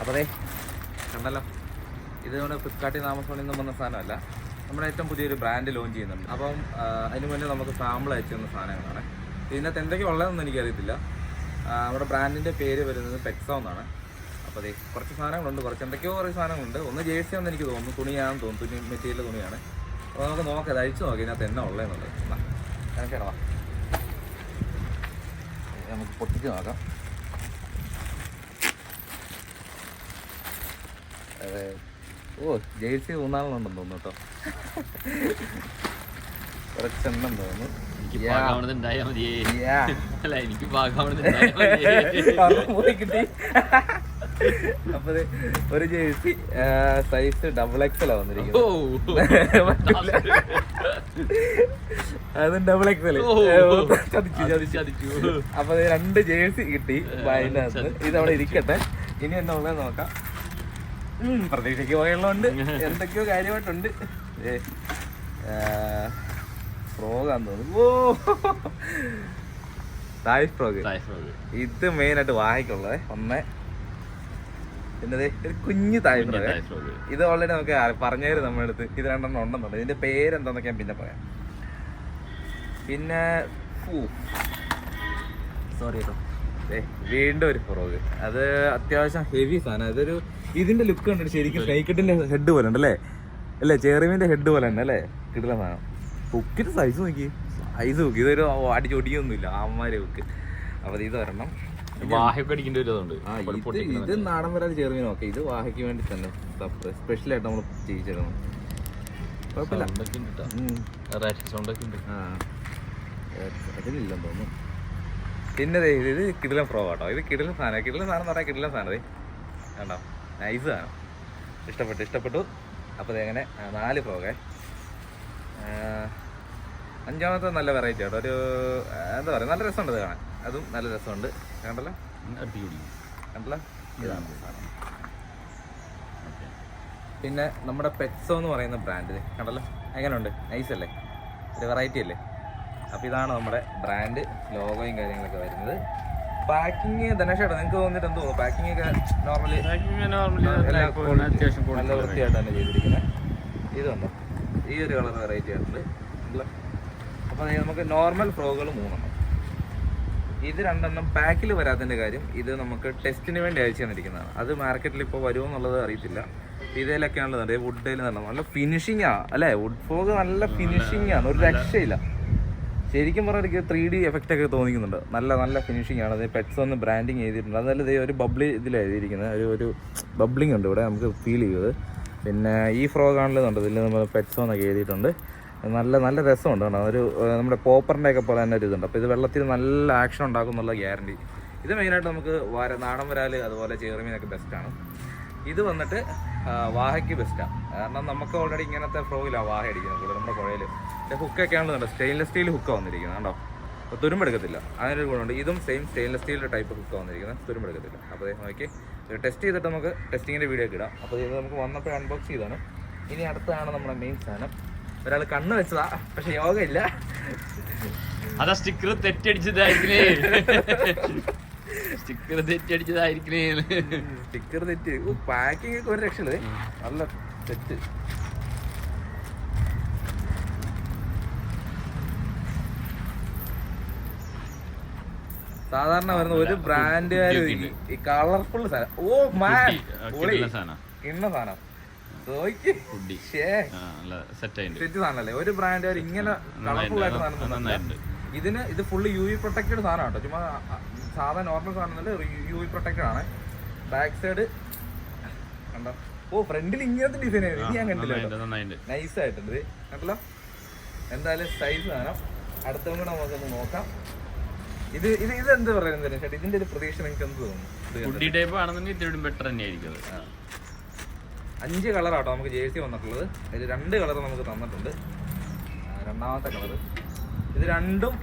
അപ്പോൾ അതെ കണ്ടല്ലോ, ഇത് നമ്മുടെ ഫ്ലിപ്കാർട്ടിൽ നിന്ന് ആമസോണിൽ നിന്നും വന്ന സാധനമല്ല, നമ്മുടെ ഏറ്റവും പുതിയൊരു ബ്രാൻഡ് ലോഞ്ച് ചെയ്യുന്നുണ്ട്. അപ്പം അതിന് മുന്നേ നമുക്ക് സാമ്പിൾ അയച്ചു തന്ന സാധനങ്ങളാണ്. ഇതിനകത്ത് എന്തൊക്കെ ഉള്ളതെന്ന് എനിക്കറിയത്തില്ല. നമ്മുടെ ബ്രാൻഡിൻ്റെ പേര് വരുന്നത് പെക്സോ എന്നാണ്. അപ്പോൾ അതെ കുറച്ച് സാധനങ്ങളുണ്ട്, എന്തൊക്കെയോ കുറേ സാധനങ്ങളുണ്ട്. ഒന്ന് ജേഴ്സി ആണെന്ന് എനിക്ക് തോന്നുന്നു, തുണിയാണെന്ന് തോന്നുന്നു, തുണി മെറ്റീരിയൽ തുണിയാണ്. അപ്പോൾ നമുക്ക് നോക്കാം, അത് അഴിച്ചു നോക്കാം ഇതിനകത്ത് എന്നാ ഉള്ളതെന്നുള്ളത്. കണക്കാണോ, നമുക്ക് പൊട്ടിച്ച് നോക്കാം. അതെ, ഓ ജേഴ്സി 3-4 തോന്നുന്നു കേട്ടോ, കുറച്ചെണ്ണം തോന്നുന്നു. കിട്ടി. അപ്പൊ ഒരു ജേഴ്സി സൈസ് XXL വന്നിരിക്കുന്നു. അതും XXL. ചതിച്ചു. അപ്പൊ 2 ജേഴ്സി കിട്ടി അതിനകത്ത്. ഇതവിടെ ഇരിക്കട്ടെ, ഇനി എന്നാ ഉള്ളത് നോക്കാം. പ്രതീക്ഷയ്ക്ക് പോയുള്ളതുകൊണ്ട് എന്തൊക്കെയോ കാര്യമായിട്ടുണ്ട്. ഫ്രോഗാന്ന് തോന്നുന്നു. ഓ തായ് ഫ്രോഗ്. ഇത് മെയിനായിട്ട് വായിക്കുള്ളത് ഒന്ന്. പിന്നെ ഒരു കുഞ്ഞു തായ് ഫ്രോഗ്. ഇത് ഓൾറെഡി നമുക്ക് പറഞ്ഞായിരുന്നു നമ്മുടെ അടുത്ത്, ഇത് 2 ഉണ്ടെന്നുണ്ട്. ഇതിന്റെ പേരെന്താന്നൊക്കെ ഞാൻ പിന്നെ പറയാം. പിന്നെ സോറി കേട്ടോ, വീണ്ടും ഒരു ഫ്രോഗ്. അത് അത്യാവശ്യം ഹെവി സാധനം. അതൊരു ഇതിന്റെ ലുക്ക് കണ്ടിട്ട് ശരിക്കും സ്നേക്കിട്ടിന്റെ ഹെഡ് പോലെ ഉണ്ട് അല്ലേ, ചേറിമിന്റെ ഹെഡ് പോലെ ഉണ്ട് അല്ലേ, കിട്ടുന്ന സാധനം. ഹുക്കിന്റെ സൈസ് നോക്കി, ഇതൊരു അടിച്ചൊടിയൊന്നുമില്ല അമ്മമാരെ ഹുക്ക്. അപ്പൊ ഇത് ഒരെണ്ണം. ഇത് നാടൻ വരാതെ ചേർമീൻ നോക്കെ, ഇത് വാഹയ്ക്ക് വേണ്ടി തന്നെ സ്പെഷ്യലായിട്ട് നമ്മൾ ചെയ്യിച്ചിരുന്നു. കുഴപ്പമില്ല, അതിലില്ലെന്ന് തോന്നുന്നു. പിന്നെ ഇത് കിടിലൻ ഫ്രോ കേട്ടോ, ഇത് കിടിലൻ സാധനം എന്ന് പറയാൻ കിടിലൻ സാധനം. കണ്ടോ, നൈസ് സാധനം, ഇഷ്ടപ്പെട്ടു. അപ്പോൾ ഇതെങ്ങനെ 4 ഫ്രോഗേ. 5ാമത്തെ നല്ല വെറൈറ്റി കേട്ടോ, ഒരു എന്താ പറയുക, നല്ല രസമുണ്ട് ഇത് കാണാൻ. അതും നല്ല രസമുണ്ട്. കണ്ടല്ലോ, ഇതാണ് സാധനം. പിന്നെ നമ്മുടെ പെക്സോ എന്ന് പറയുന്ന ബ്രാൻഡ് കണ്ടല്ലോ, എങ്ങനെയുണ്ട്, നൈസ് അല്ലേ, ഒരു വെറൈറ്റി അല്ലേ. അപ്പോൾ ഇതാണ് നമ്മുടെ ബ്രാൻഡ് ലോഗോയും കാര്യങ്ങളൊക്കെ വരുന്നത്. പാക്കിങ് ധനേഷേട്ടാ നിങ്ങൾക്ക് തോന്നിട്ട് എന്ത് തോന്നുന്നു? പാക്കിംഗ് ഒക്കെ നോർമലി നല്ല വൃത്തിയായിട്ട് തന്നെ ചെയ്തിരിക്കുന്നത്. ഇതുണ്ടോ, ഈ ഒരു കളർ വെറൈറ്റി ആയിട്ടുണ്ട്. അപ്പോൾ നമുക്ക് നോർമൽ ഫ്രോഗുകൾ 3 ഇത് 2 പാക്കിൽ വരാത്തതിൻ്റെ കാര്യം, ഇത് നമുക്ക് ടെസ്റ്റിന് വേണ്ടി അയച്ചു തന്നിരിക്കുന്നതാണ്. അത് മാർക്കറ്റിൽ ഇപ്പോൾ വരുമോ എന്നുള്ളത് അറിയത്തില്ല. ഇതിലൊക്കെയാണുള്ളത് വുഡിൽ നല്ല ഫിനിഷിങ്ങാണ് അല്ലേ, വുഡ് ഫ്രോഗ് നല്ല ഫിനിഷിങ്ങാണ്, ഒരു രക്ഷയില്ല. ശരിക്കും പറഞ്ഞാൽ എനിക്ക് 3D എഫക്റ്റ് ഒക്കെ തോന്നിക്കുന്നുണ്ട്. നല്ല ഫിനിഷിംഗ് ആണ്. അത് പെറ്റ്സ് ഒന്ന് ബ്രാൻഡിങ് ചെയ്തിട്ടുണ്ട്. അതല്ല ഒരു ബബ്ലി ഇതിലാണ് എഴുതിയിരിക്കുന്നത്, ഒരു ബബ്ലിംഗ് ഉണ്ട് ഇവിടെ, നമുക്ക് ഫീൽ ചെയ്യുന്നത്. പിന്നെ ഈ ഫ്രോഗ് ആണല്ലോ ഇതിൽ നമ്മൾ പെറ്റ്സോ എന്നൊക്കെ എഴുതിയിട്ടുണ്ട്. നല്ല രസമുണ്ട് കേട്ടോ, ഒരു നമ്മുടെ പോപ്പറിൻ്റെ ഒക്കെ പോലെ തന്നെ ഒരു ഇതുണ്ട്. അപ്പോൾ ഇത് വെള്ളത്തിൽ നല്ല ആക്ഷൻ ഉണ്ടാക്കും എന്നുള്ള ഗ്യാരണ്ടി. ഇത് മെയിനായിട്ട് നമുക്ക് നാടൻ വരാൽ അതുപോലെ ചേർമീനൊക്കെ ബെസ്റ്റാണ്. ഇത് വന്നിട്ട് വാഹയ്ക്ക് ബെസ്റ്റാണ്. കാരണം നമുക്ക് ഓൾറെഡി ഇങ്ങനത്തെ ഫ്രോയിലാണ് വാഹ അടിക്കുന്നത് കൂടുതൽ നമ്മുടെ പുഴയിൽ. ഇതിൻ്റെ ഹുക്കൊക്കെ ആണെന്നുണ്ട് സ്റ്റെയിൻലെസ് സ്റ്റീൽ ഹുക്കാണ് വന്നിരിക്കുന്നത് കണ്ടോ, അപ്പോൾ തുരുമ്പെടുക്കത്തില്ല. അങ്ങനൊരു ഗുണമുണ്ട്. ഇതും സെയിം സ്റ്റെയിൻലെസ് സ്റ്റീലിൻ്റെ ടൈപ്പ് ഹുക്കാണ് വന്നിരിക്കുന്നത്, തുരുമ്പെടുക്കത്തില്ല. അപ്പോൾ നോക്കി ടെസ്റ്റ് ചെയ്തിട്ട് നമുക്ക് ടെസ്റ്റിങ്ങിൻ്റെ വീഡിയോ ഒക്കെ ഇടാം. അപ്പോൾ ഇത് നമുക്ക് വന്നപ്പോൾ അൺബോക്സ് ചെയ്താണ്. ഇനി അടുത്താണ് നമ്മുടെ മെയിൻ സാധനം. ഒരാൾ കണ്ണ് വെച്ചതാ, പക്ഷെ യോഗ ഇല്ല. അതാ സ്റ്റിക്കർ തെറ്റടിച്ചതായിരിക്കണേ, സ്റ്റിക്കർ തെറ്റ്. പാക്കിംഗ് ഒക്കെ ഒരു രക്ഷയില്ല, നല്ല തെറ്റ്. സാധാരണ വരുന്ന ഒരു ബ്രാൻഡുകാർ ഈ കളർഫുൾ സാധനം. ഓ മാൻ, ഇന്ന സാധനം സെറ്റ് സാധനല്ലേ. ഒരു ബ്രാൻഡുകാർ ഇങ്ങനെ കളർഫുൾ ആയിട്ട് സാധനം. ഇത് ഫുള്ള് UV പ്രൊട്ടക്റ്റഡ് സാധനം കേട്ടോ, ചുമ്മാ സാധാരണ നോർമൽ സാധനം UV പ്രൊട്ടക്റ്റഡ് ആണ്. ബാക്ക് സൈഡ് കണ്ടോ, ഓ ഫ്രണ്ടിൽ ഇങ്ങനത്തെ ഡിസൈൻ ആയിരുന്നു, ഞാൻ കണ്ടില്ല, നൈസ് ആയിട്ടുണ്ട് കണ്ടല്ലോ. എന്തായാലും സൈസ് സാധനം. അടുത്തും കൂടെ നമുക്കൊന്ന് നോക്കാം. ഇതെന്ത് പറയുന്നത് ചേട്ടാ, ഇതിന്റെ ഒരു പ്രതീക്ഷ നിങ്ങൾക്ക് എന്ത് തോന്നുന്നു? 5 കളറാട്ടോ നമുക്ക് ജേഴ്സി വന്നിട്ടുള്ളത്. അതിൽ 2 കളർ നമുക്ക് തന്നിട്ടുണ്ട്. 2ാമത്തെ കളർ ഇത് 2ഉം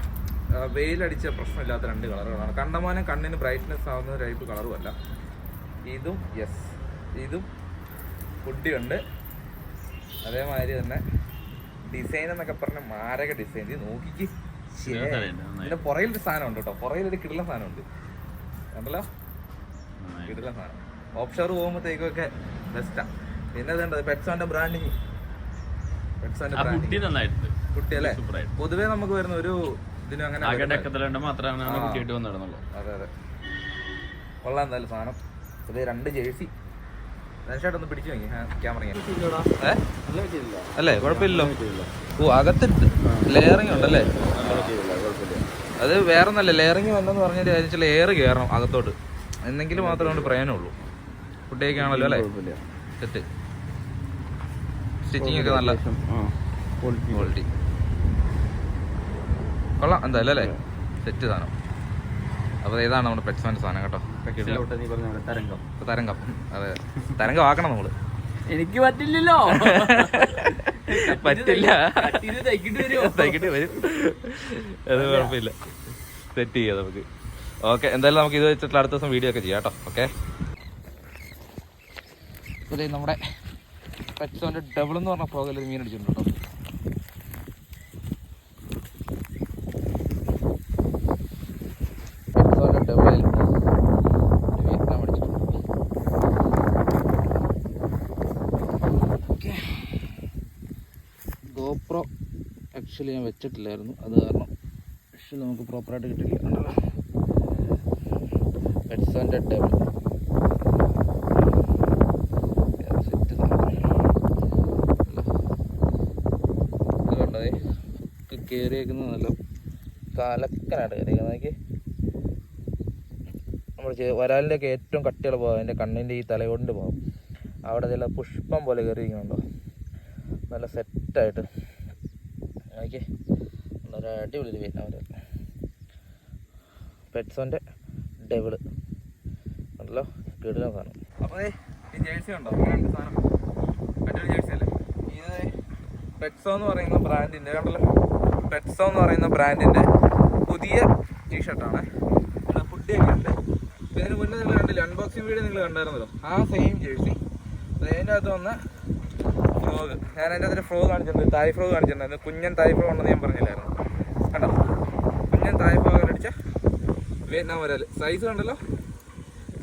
വെയിലടിച്ച പ്രശ്നമില്ലാത്ത 2 കളറുകളാണ്. കണ്ടമാനം കണ്ണിന് ബ്രൈറ്റ്നെസ് ആവുന്ന ടൈപ്പ് കളറും അല്ല. ഇതും ഹുഡിയുണ്ട്. അതേമാതിരി തന്നെ ഡിസൈൻ എന്നൊക്കെ പറഞ്ഞ മാരക ഡിസൈൻ. ഇത് നോക്കിക്ക്, ഇതിന്റെ പുറയിലൊരു സാധനം ഉണ്ട് കേട്ടോ, പുറയിലൊരു കിടിലൻ സാധനം ഉണ്ട് കണ്ടല്ലോ, കിടിലൻ സാധനം. ഓപ്ഷോർ പോകുമ്പോഴത്തേക്കൊക്കെ ബെസ്റ്റാ. പിന്നെ ഇതുണ്ട് പെറ്റ്സോന്റെ ബ്രാൻഡിങ്. പെറ്റ്സോന്റെ ആ കുട്ടി നന്നായിട്ടുണ്ട്. കുട്ടി അല്ലേ? സൂപ്പറായിട്ട്. പൊതുവേ നമുക്ക് വരുന്ന ഒരു ഇതിനും അങ്ങനെ ആകെ ഡെക്കത്തിലുണ്ട് മാത്രമാണ് കുട്ടിയായിട്ട് വന്ന് നടന്നുള്ളൂ. അതെ അതെ, കൊള്ളാം എന്തായാലും സാധനം. ഇത് 2 ജേഴ്സി ഒന്ന് പിടിച്ചു നോക്കി ക്യാമറ അല്ലേ? കുഴപ്പമില്ലല്ലോ. ഓ അകത്തിട്ട് ലെയറിങ് ഉണ്ടല്ലേ? അത് വേറെ ഒന്നല്ല, ലെയറിങ് വന്നെന്ന് പറഞ്ഞാൽ അതിന് എയർ കയറണം അകത്തോട്ട്, എന്നെങ്കിലും മാത്രമേ കൊണ്ട് പ്രയോജനമുള്ളൂ. കുട്ടിയൊക്കെ ആണല്ലോ അല്ലേ? സെറ്റ് സ്റ്റിച്ചിങ് ഒക്കെ നല്ല ക്വാളിറ്റി. കൊള്ളാം എന്തായാലും അല്ലേ? സെറ്റ് സാധനം. അപ്പോൾ ഇതാണ് നമ്മുടെ പെറ്റ്സോന്റെ സാധനം കേട്ടോ. തരംഗം. അതെ, തരംഗമാക്കണം നമ്മള്. എനിക്ക് പറ്റില്ലല്ലോ. പറ്റില്ല, തയ്ക്കിട്ട് വരും. അത് കുഴപ്പമില്ല, സെറ്റ് ചെയ്യാം നമുക്ക്. ഓക്കെ, എന്തായാലും നമുക്ക് ഇത് വെച്ചിട്ടുള്ള അടുത്ത ദിവസം വീഡിയോ ഒക്കെ ചെയ്യാം കേട്ടോ. ഓക്കെ, ഇതേ നമ്മുടെ പെറ്റ്സോന്റെ ഡബിൾ എന്ന് പറഞ്ഞ ഫ്രോഗിൽ ഒരു മീൻ അടിച്ചിട്ടുണ്ട് കേട്ടോ. പെറ്റ്സോന്റെ ഡബിളിൽ വിയറ്റ്നാം അടിച്ചിട്ടുണ്ട്. ഗോപ്രോ ആക്ച്വലി ഞാൻ വെച്ചിട്ടില്ലായിരുന്നു, അത് കാരണം ആക്ച്വലി നമുക്ക് പ്രോപ്പറായിട്ട് കിട്ടില്ല. പെറ്റ്സോന്റെ ഡബിൾ കയറിയേക്കുന്നത് നല്ല കലക്കനായിട്ട് കയറിയേക്കുന്നത്. നമ്മൾ വരാലിൻ്റെയൊക്കെ ഏറ്റവും കട്ടിയുള്ള ഭാഗം അതിൻ്റെ കണ്ണിൻ്റെ ഈ തലയോടിൻ്റെ ഭാഗം അവിടെ ചില പുഷ്പം പോലെ കയറിയിരിക്കുന്നുണ്ടോ, നല്ല സെറ്റായിട്ട്. ഓക്കെ, നല്ല അടിപൊളി വിയറ്റ്നാം വരാൽ. പെറ്റ്സോൻ്റെ ഡെവിള് ഉണ്ടല്ലോ, കിടിലൻ സാധനം. അപ്പോൾ ഈ ജേഴ്സി ഉണ്ടോ? അങ്ങനെയുണ്ട് സാധനം, അടിപൊളി ജേഴ്സി അല്ലേ? ഇത് പെറ്റ്സോ എന്ന് പറയുന്ന ബ്രാൻഡിൻ്റെ കണ്ടല്ലോ, പെറ്റ്സോ എന്ന് പറയുന്ന ബ്രാൻഡിൻ്റെ പുതിയ ടീഷർട്ടാണ്. ഫുഡിയൊക്കെ ഉണ്ട്. ഇതിന് മുന്നേ നിങ്ങൾ കണ്ടില്ല, അൺബോക്സിങ് വീഡിയോ നിങ്ങൾ കണ്ടായിരുന്നല്ലോ, ആ സെയിം ജേഴ്സി. അതിൻ്റെ അകത്ത് വന്ന ഫ്രോഗ്, ഞാൻ അതിൻ്റെ അതിന് ഫ്രോഗ് കാണിച്ചിട്ടുണ്ട്, തായ് ഫ്രോഗ് കാണിച്ചിട്ടുണ്ടായിരുന്നു. കുഞ്ഞൻ തായ് ഫ്രോഗ് ഉണ്ടെന്ന് ഞാൻ പറഞ്ഞില്ലായിരുന്നു. കണ്ടോ, കുഞ്ഞൻ തായ് ഫ്രോഗ് അടിച്ച വിയറ്റ്നാം വരാൽ. സൈസ് കണ്ടല്ലോ,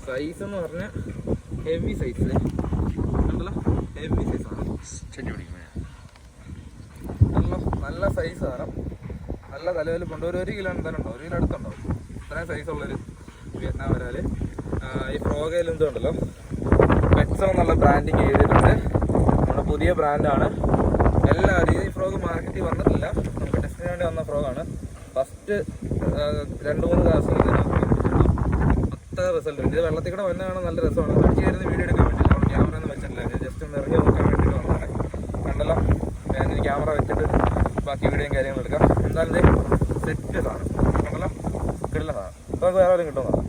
സൈസ് എന്ന് പറഞ്ഞാൽ ഹെവി സൈസ് കണ്ടല്ലോ, ഹെവി സൈസാണ്. നല്ല സൈസ് സാധനം, നല്ല തലവലിപ്പുണ്ട്. 1 കിലോ എന്തായാലും ഉണ്ടാവും, 1 കിലോ അടുത്തുണ്ടാവും. ഇത്രയും സൈസുള്ളൊരു വിയറ്റ്നാം വരാൽ. ഈ ഫ്രോഗയിൽ എന്തുണ്ടല്ലോ പെറ്റ്സോ എന്നുള്ള ബ്രാൻഡിങ് ചെയ്തിട്ടുണ്ട്. നമ്മുടെ പുതിയ ബ്രാൻഡാണ്. എല്ലാവരും ഈ ഫ്രോഗ് മാർക്കറ്റിൽ വന്നിട്ടില്ല, നമുക്ക് ടെസ്റ്റിന് വേണ്ടി വന്ന ഫ്രോഗാണ്. ഫസ്റ്റ് 2-3 ദിവസം അത്ര റിസൾട്ട് ഉണ്ട്. ഇത് വെള്ളത്തിൽ കൂടെ വന്നതാണ്, നല്ല രസമാണ്. അടിച്ചു കയറുന്ന വീഡിയോ എടുക്കാൻ വേണ്ടിയില്ല, നമ്മൾ ക്യാമറ ഒന്നും വെച്ചിട്ടില്ല, ജസ്റ്റ് ഒന്ന് ഇറങ്ങി നോക്കാൻ വേണ്ടിയിട്ട് വന്നതാണ്. കണ്ടല്ലോ, ഞാനൊരു ക്യാമറ വെച്ചിട്ട് ബാക്കി വീഡിയോയും കാര്യങ്ങളും എടുക്കാം. എന്തായാലും സെറ്റ് സാധനം കണ്ടല്ലോ, കിടിലൻ സാധനം. നമുക്ക് വേറെ ആരും കിട്ടുന്നതാണ്.